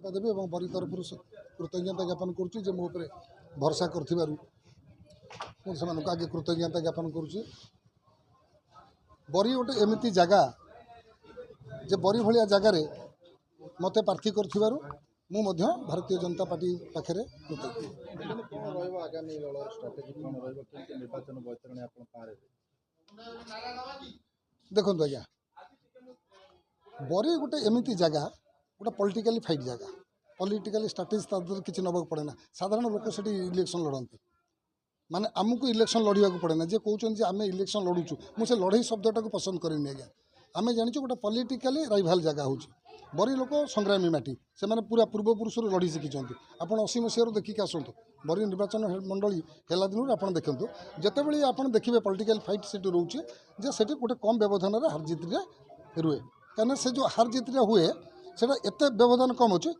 बार्ता देवी और बरी तरफ कृतज्ञता ज्ञापन करुच्ची जे मो भरोसा कर आगे कृतज्ञता ज्ञापन करुच्ची। बरी गोटे एमती जगह जे बरी भाया जगार मत प्रार्थी कर भारतीय जनता पार्टी पाखे देखो आज्ञा बरी गोटे एमती जगह गोटे पॉलिटिकली फाइट जगह पॉलिटिकली स्ट्राटेजी किसी नबाक पड़े ना साधारण लोक से इलेक्शन लड़ती माने आमको इलेक्शन लड़ाक पड़े ना जे कहते आम इलेक्शन लड़ुचु मुझे लड़ई शब्दटा को पसंद करेनि आज्ञा आम जानी गोटे पॉलिटिकली राइवाल जगह हूँ बरी लोक संग्रामी माटी से मैंने पूरा पूर्वपुरुष लड़ी शिखिंट आपड़ 80 मसीह देखिक आसतु बरी निर्वाचन मंडली है दिन आप देखु जितेबाला आप देखिए पॉलिटिकल फाइट से रोचे जे गोटे कम व्यवधान हार जीत रुए कहीं से जो हार जीत हुए से एत व्यवधान कम अच्छे